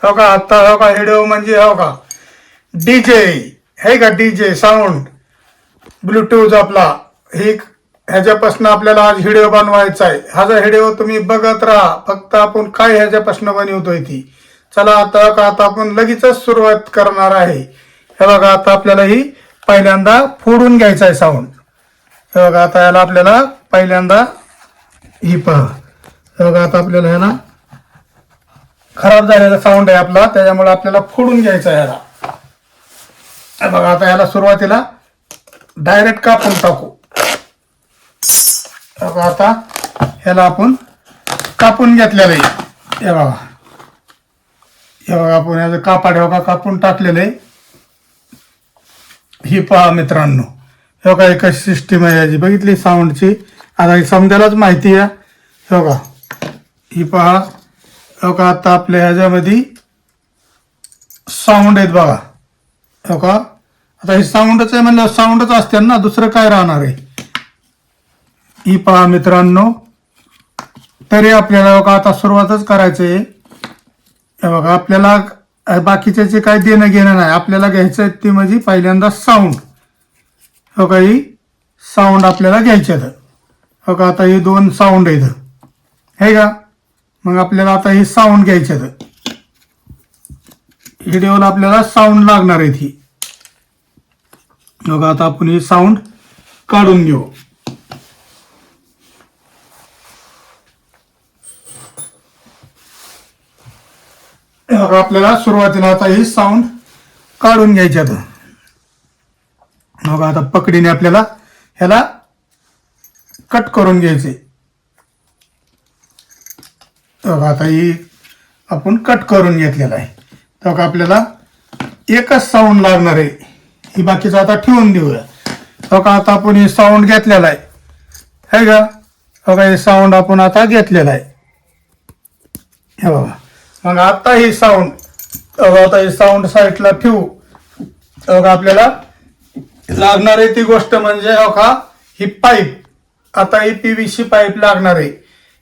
हो का आता हो का व्हिडिओ म्हणजे हो का डीजे हे का डीजे साऊंड ब्लूटूथ आपला हे ह्याच्यापासून आपल्याला आज व्हिडिओ बनवायचा आहे. हा जो व्हिडिओ तुम्ही बघत राहा. फक्त आपण काय ह्याच्यापासून बनवतोय ती. चला आता आपण लगेचच सुरुवात करणार आहे. हे बघा आता आपल्याला ही पहिल्यांदा फोडून घ्यायचा आहे साऊंड. हे बघा आता याला आपल्याला पहिल्यांदा ही पहा. हे बघा आता आपल्याला ह्याला खराब झालेला साऊंड आहे आपला, त्याच्यामुळे आपल्याला फोडून घ्यायचा आहे याला. हे बघा आता याला सुरुवातीला डायरेक्ट कापून टाकू. आता ह्याला आपण कापून घेतलेलं आहे. हे बघा आपण याचं कापाड बघा कापून टाकलेलं आहे. ही पहा मित्रांनो, हे बघा एक सिस्टीम आहे याची बघितली साऊंडची. आता ही समजायलाच माहिती आहे. हे बघा ही पहा. हे बघा आता आपल्या ह्याच्यामध्ये साऊंड आहेत बघा. हे बघा आता हे साऊंडच आहे म्हणलं साऊंडच असते ना, दुसरं काय राहणार आहे. ही पहा मित्रांनो, तरी आपल्याला बघा आता सुरुवातच करायचं आहे. हे बघा आपल्याला बाकीचे जे काय देणं घेणं नाही, आपल्याला घ्यायचं आहे ती म्हणजे पहिल्यांदा साऊंड. हो का ही साऊंड आपल्याला घ्यायचे आहेत. हो का आता हे दोन साऊंड आहेत हे का. मग आपल्याला आता ही साऊंड घ्यायचे आहेत. व्हिडिओला आपल्याला साऊंड लागणार आहे ही. बघा आता आपण ही साऊंड काढून घेऊ. आपल्याला सुरुवातीला आता ही साऊंड काढून घ्यायची आता. बघा आता पकडीने आपल्याला ह्याला कट करून घ्यायचे. बघा आता ही आपण कट करून घेतलेला आहे. तर आपल्याला एकच साऊंड लागणार आहे. ही बाकीचं आता ठेवून देऊया. बघा आता आपण हे साऊंड घेतलेला आहे का. बघा हे साऊंड आपण आता घेतलेला आहे. हे बघा मग आता ही साऊंड आता ही साऊंड साईडला ठेवू. बघा आपल्याला लागणार आहे ती गोष्ट म्हणजे बघा ही पाईप. आता ही PVC पाईप लागणार आहे.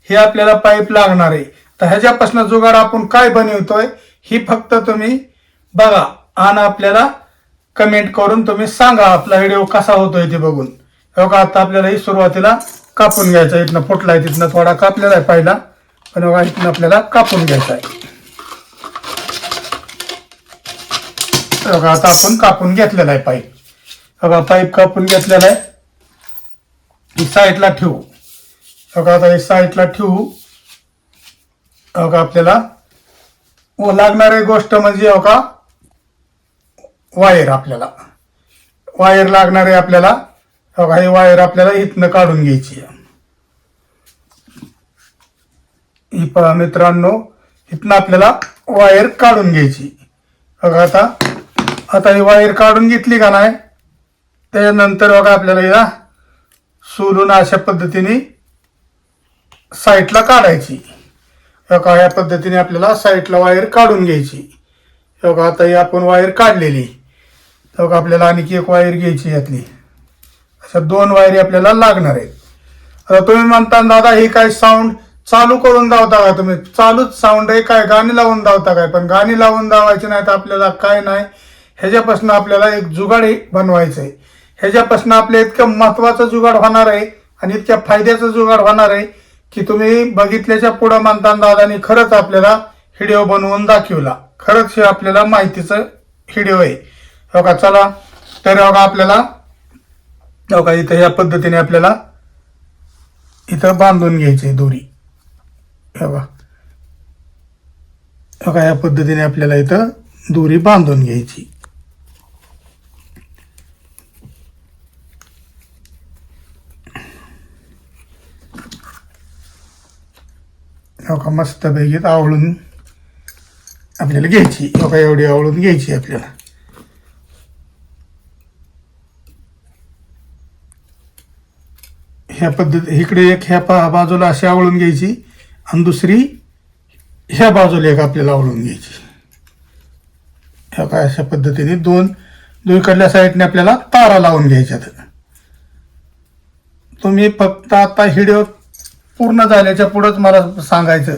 हे आपल्याला पाईप लागणार आहे. तर ह्याच्यापासून जुगाड आपण काय बनवतोय ही फक्त तुम्ही बघा आणि आपल्याला कमेंट करून तुम्ही सांगा आपला व्हिडिओ कसा होतोय ते बघून. बघा आता आपल्याला ही सुरुवातीला कापून घ्यायचा. इथनं फुटलाय तिथनं थोडा कापलेला आहे पहिला, पण बघा इथनं आपल्याला कापून घ्यायचा आहे. बघा आता आपण कापून घेतलेला आहे पाईप. बघा पाईप कापून घेतलेला आहे. ही साईडला ठेवू. बघा आता ही साईडला ठेवू. बघा आपल्याला लागणारी गोष्ट म्हणजे बघा वायर. आपल्याला वायर लागणार आहे आपल्याला. बघा ही वायर आपल्याला इथनं काढून घ्यायची. ही पहा मित्रांनो, इथनं आपल्याला वायर काढून घ्यायची. बघा आता ही वायर काढून घेतली का नाही, त्यानंतर बघा आपल्याला या सोलून अशा पद्धतीने साईडला काढायची. बघा या पद्धतीने आपल्याला साईडला वायर काढून घ्यायची. बघा आता ही आपण वायर काढलेली. बघा आपल्याला आणखी एक वायर घ्यायची यातली. अशा दोन वायरी आपल्याला लागणार आहेत. आता तुम्ही म्हणता दादा ही काय साऊंड चालू करून धावता का तुम्ही. चालूच साऊंड आहे काय, गाणी लावून धावता काय. पण गाणी लावून धावायची नाही तर आपल्याला काय नाही. ह्याच्यापासून आपल्याला एक जुगाड बनवायचं आहे. ह्याच्यापासून आपल्या इतकं महत्वाचं जुगाड होणार आहे आणि इतक्या फायद्याचं जुगाड होणार आहे की तुम्ही बघितल्याच्या पुढं म्हणता दादानी खरंच आपल्याला व्हिडिओ बनवून दाखवला. खरंच हे आपल्याला माहितीचं व्हिडिओ आहे. बघा चला तर बघा आपल्याला बघा इथं या पद्धतीने आपल्याला इथं बांधून घ्यायची दोरी. बघा बघा या पद्धतीने आपल्याला इथं दोरी बांधून घ्यायची. बघा मस्तपैकी आवळून आपल्याला घ्यायची. बघा एवढी आवळून घ्यायची आपल्याला. ह्या पद्धती इकडे एक ह्या बाजूला अशी आवळून घ्यायची आणि दुसरी ह्या बाजूला एक आपल्याला आवळून घ्यायची. ह्या काय अशा पद्धतीने दोन्हीकडल्या साईडने आपल्याला तारा लावून घ्यायच्यात. तुम्ही फक्त आता व्हिडिओ पूर्ण झाल्याच्या पुढंच मला सांगायचं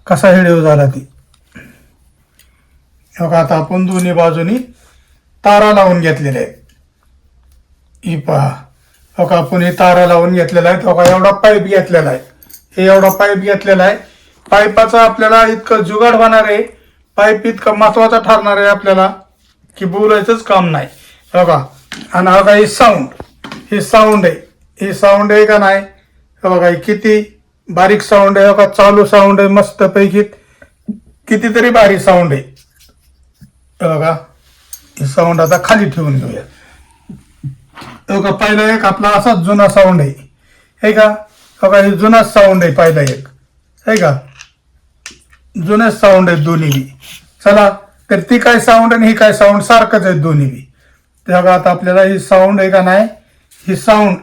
कसा व्हिडिओ झाला ती. बघा आता आपण दोन्ही बाजूनी तारा लावून घेतलेल्या आहेत. ही पहा, बघा आपण हे तारा लावून घेतलेला आहे. बघा एवढा पाईप घेतलेला आहे. हे एवढा पाईप घेतलेला आहे. पाईपाचा आपल्याला इतकं जुगाड होणार आहे, पाईप इतका महत्वाचा ठरणार आहे आपल्याला की बोलायचंच काम नाही. बघा आणि बघा हे साऊंड, हे साऊंड आहे, हे साऊंड आहे का नाही, हे बघा किती बारीक साऊंड आहे. बघा चालू साऊंड आहे मस्त पैकी, कितीतरी बारीक साऊंड आहे. बघा हे साऊंड आता खाली ठेवून घेऊया. बघा पहिला एक आपला असाच जुना साऊंड आहे का. बघा हे जुनाच साऊंड आहे पहिला एक, आहे का, जुनेच साऊंड आहेत दोन्ही बी. चला तर ती काय साऊंड आणि ही काय साऊंड सारखंच आहेत दोन्ही बी. ते बघा आता आपल्याला ही साऊंड आहे का नाही, ही साऊंड,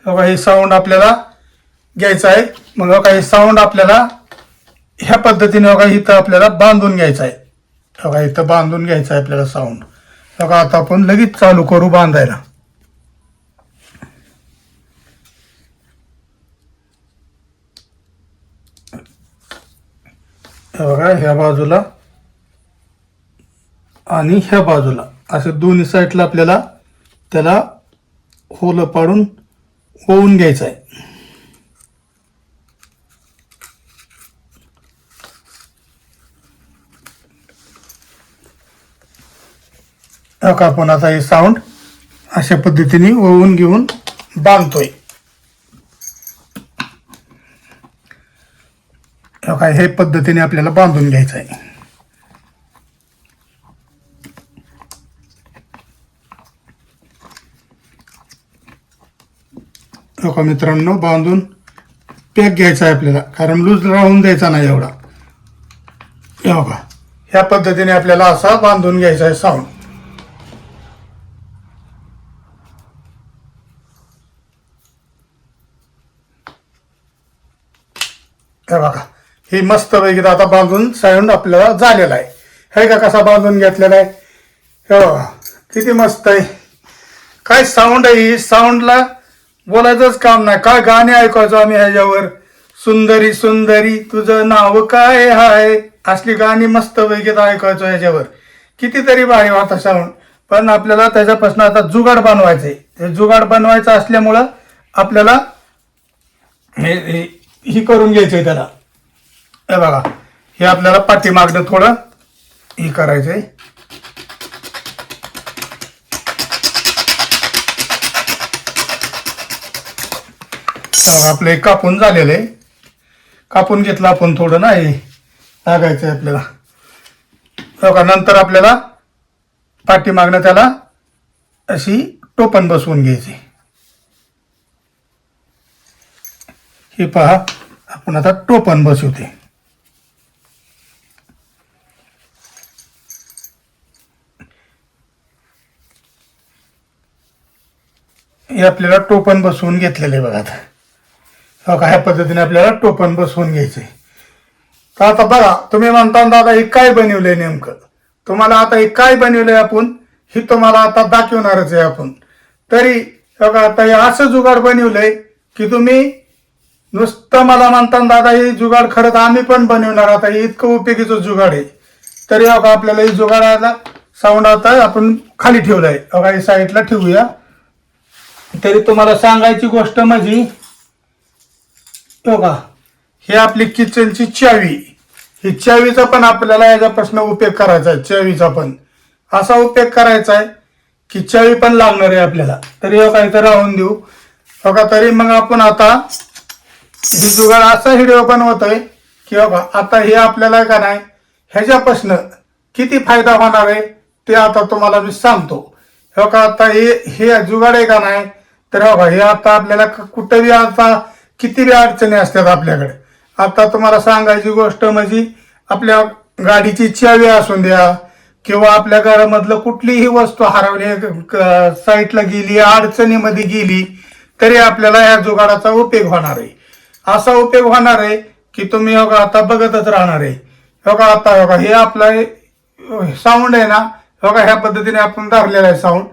बघा ही साऊंड आपल्याला घ्यायचं आहे. मग बघा हे साऊंड आपल्याला ह्या पद्धतीने बघा इथं आपल्याला बांधून घ्यायचं आहे. बघा इथं बांधून घ्यायचं आहे आपल्याला साऊंड. बघा आता आपण लगेच चालू करू बांधायला. बघा ह्या बाजूला आणि ह्या बाजूला असे दोन्ही साईडला आपल्याला त्याला होल पाडून होऊन घ्यायचं आहे. बघा आपण आता हे साऊंड अशा पद्धतीने ओवून घेऊन बांधतोय. बघा हे पद्धतीने आपल्याला बांधून घ्यायचं आहे. बघा मित्रांनो बांधून पॅक घ्यायचा आहे आपल्याला, कारण लूज राहून द्यायचा नाही एवढा. हे बघा ह्या पद्धतीने आपल्याला असा बांधून घ्यायचा आहे साऊंड. हे बघा हे मस्त पैकी आता बांधून साऊंड आपल्याला झालेला आहे. हे का कसा बांधून घेतलेला आहे, हे बघा किती मस्त आहे. काय साऊंड आहे ही, साऊंडला बोलायचंच काम नाही. काय गाणे ऐकायचो आम्ही ह्याच्यावर, सुंदरी सुंदरी तुझं नाव काय हाय, असली गाणी मस्त पैकी ऐकायचो ह्याच्यावर. कितीतरी भारी होता साऊंड. पण आपल्याला त्याच्यापासून आता जुगाड बनवायचंय. ते जुगाड बनवायचं असल्यामुळं आपल्याला ही करून घ्यायचंय त्याला. हे बघा हे आपल्याला पाठीमागनं थोडं हे करायचंय. आपलं कापून झालेलं आहे, कापून घेतलं आपण थोडं ना, हे लागायचंय आपल्याला. बघा नंतर आपल्याला पाठीमागनं त्याला अशी टोपण बसवून घ्यायची. हे पहा आपण आता टोपण बसवते. हे आपल्याला टोपण बसवून घेतलेलं आहे. बघा आता ह्या पद्धतीने आपल्याला टोपण बसवून घ्यायचंय. तर आता बघा तुम्ही म्हणता दादा हे काय बनवलंय नेमकं, तुम्हाला आता हे काय बनवलंय आपण हे तुम्हाला आता दाखवणारच आहे आपण. तरी बघा आता हे असं जुगाड बनवलंय की तुम्ही नुसतं मला म्हणता दादा हे जुगाड खरंच आम्ही पण बनवणार. आता हे इतकं उपयोगीचं जुगाड आहे. तरी बघा आपल्याला हे जुगाडाला साऊंड आता आपण खाली ठेवलंय. बघा हे साईडला ठेवूया. तरी तुम्हाला सांगायची गोष्ट म्हणजे बघा हे आपली किचनची चावी, ही चावीचा पण आपल्याला याच्यापासून उपयोग करायचा आहे. चावीचा पण असा उपयोग करायचा आहे की चावी पण लागणार आहे आपल्याला. तरी बघा इथं राहून देऊ. बघा तरी मग आपण आता ही जुगाड असा व्हिडिओ बनवतोय की बघा आता हे आपल्याला का नाही ह्याच्यापासून किती फायदा होणार आहे ते आता तुम्हाला मी सांगतो. बघा आता हे जुगाड आहे का नाही, तर बघा हे आता आपल्याला कुठेही आता किती बी अडचणी असतात आपल्याकडे. आता तुम्हाला सांगायची गोष्ट म्हणजे आपल्या गाडीची चावी असून द्या किंवा आपल्या घरामधलं कुठलीही वस्तू हरवली, साईटला गेली, अडचणीमध्ये गेली, तरी आपल्याला या जुगाडाचा उपयोग होणार आहे. असा उपयोग होणार आहे की तुम्ही बघा आता बघतच राहणार आहे. बघा आता बघा हे आपलं साऊंड आहे ना, बघा ह्या पद्धतीने आपण धरलेला आहे साऊंड.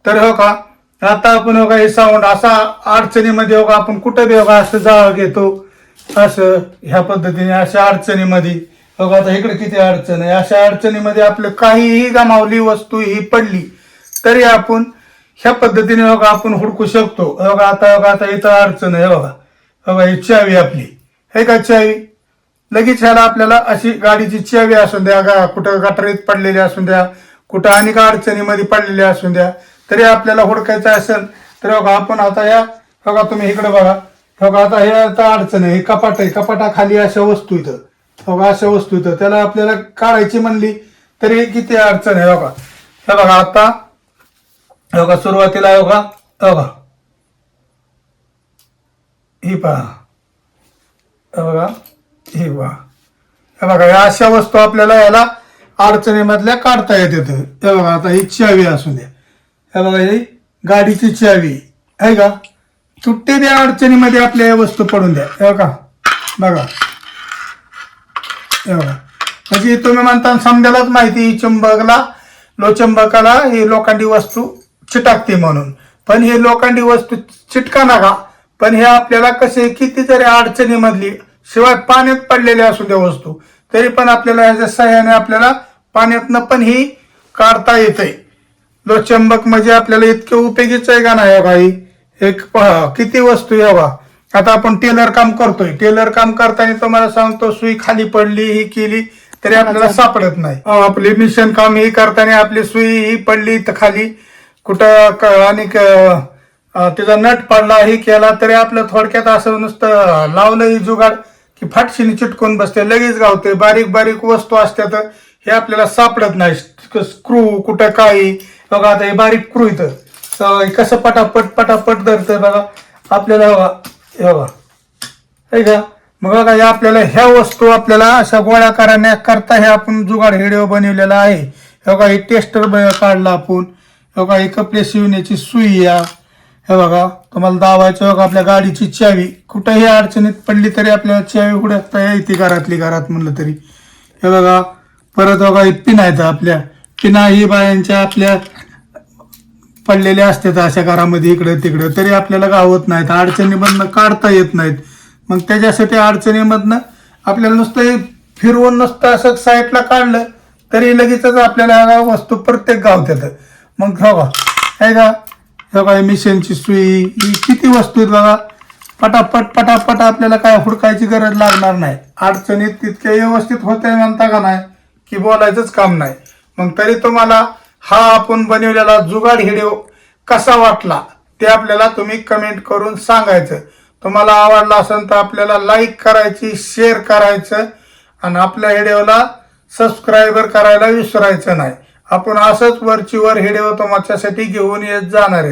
तर बघा आता आपण बघा हे साऊंड असा अडचणीमध्ये बघा आपण कुठं बी बघा असं जाळ घेतो, असं ह्या पद्धतीने अशा अडचणीमध्ये बघा आता इकडे किती अडचण आहे. अशा अडचणीमध्ये आपलं काहीही गमावली वस्तू ही पडली तरी आपण ह्या पद्धतीने बघा आपण हुडकू शकतो. बघा आता इथं अडचण आहे. बघा ही चावी आपली हे का चावी, लगेच ह्याला आपल्याला अशी गाडीची चावी असून द्या, कुठं गटारीत पडलेली असून द्या, कुठं अनेक अडचणीमध्ये पडलेल्या असून द्या, तरी आपल्याला हुडकायचं असेल तर बघा आपण आता या बघा तुम्ही इकडे बघा. बघा आता हे आता अडचण आहे. कपाट आहे, कपाटाखाली अशा वस्तू इथं बघा, अशा वस्तू इथं त्याला आपल्याला काढायची म्हणली तरी किती अडचण आहे. बघा हे बघा आता बघा सुरुवातीला बघा ही पहा, बघा हे बघा या अशा वस्तू आपल्याला याला अडचणीमधल्या काढता येतात. हे बघा आता ही चावी असून द्या, हे बघा ही गाडीची चावी आहे का, सुट्टी द्या अडचणीमध्ये आपल्या या वस्तू पडून द्या. हे बघा बघा हे बघा, म्हणजे तुम्ही म्हणता समजायलाच माहिती ही चुंबकाला ही लोखंडी वस्तू चिटकते म्हणून, पण ही लोखंडी वस्तू चिटका नका, पण हे आपल्याला कसे किती जरी अडचणीमधली शिवाय पाण्यात पडलेल्या असू द्या वस्तू तरी पण आपल्याला ह्याच्या सहाय्याने आपल्याला पाण्यातनं पण ही काढता येते. लोहचुंबक म्हणजे आपल्याला इतके उपयोगीच आहे का नाही. काही एक पहा किती वस्तू आहे. बघा आता आपण टेलर काम करतोय, टेलर काम करताना तुम्हाला सांगतो सुई खाली पडली ही केली तरी आपल्याला सापडत नाही. आपली मिशन काम ही करताना आपली सुई ही पडली तर खाली कुठं आणि त्याचा नट पडला ही केला तरी आपलं थोडक्यात असं नुसतं लावलं ही जुगाड की फाटशीने चिटकून बसते, लगेच गावते. बारीक बारीक वस्तू असतात हे आपल्याला सापडत नाही. स्क्रू कुठं काही बघा आता हे बारीक स्क्रू इथं कसं पटापट धरतं बघा आपल्याला. बघा हे का, मग बघा या आपल्याला ह्या वस्तू आपल्याला अशा गोळ्या करता हे आपण जुगाड व्हिडिओ बनवलेला आहे. हे बघा ही टेस्टर काढला आपण. हे बघा ही कपडे शिवण्याची सुई या, हे बघा तुम्हाला दावायचं. बघा आपल्या गाडीची चावी कुठंही अडचणीत पडली तरी आपल्याला चावी उडकता येते घरात म्हणलं तरी. हे बघा परत बघा ही पिना आहेत आपल्या, पिना ही बायांच्या आपल्या पडलेल्या असतात अशा घरामध्ये इकडे तिकडे तरी आपल्याला गावत नाहीत, अडचणीमधनं काढता येत नाहीत. मग त्याच्यासाठी अडचणीमधनं आपल्याला नुसतं फिरवून नुसतं असं साईडला काढलं तरी लगेचच आपल्याला वस्तू प्रत्येक गावतात. मग बघा आहे का, बघा मिशनची सुई ही किती वस्तू आहेत बघा. पटापट आपल्याला काय हुडकायची गरज लागणार नाही. अडचणीत तितके व्यवस्थित होते म्हणता का नाही की बोलायचंच काम नाही. मग तरी तुम्हाला हा आपण बनवलेला जुगाड व्हिडिओ कसा वाटला ते आपल्याला तुम्ही कमेंट करून सांगायचं. तुम्हाला आवडला असेल तर आपल्याला लाईक करायची, शेअर करायचं आणि आपल्या व्हिडिओला सबस्क्राईबर करायला विसरायचं नाही. आपण असंच वरची वर व्हिडिओ तुमच्यासाठी घेऊन येत जाणार आहे.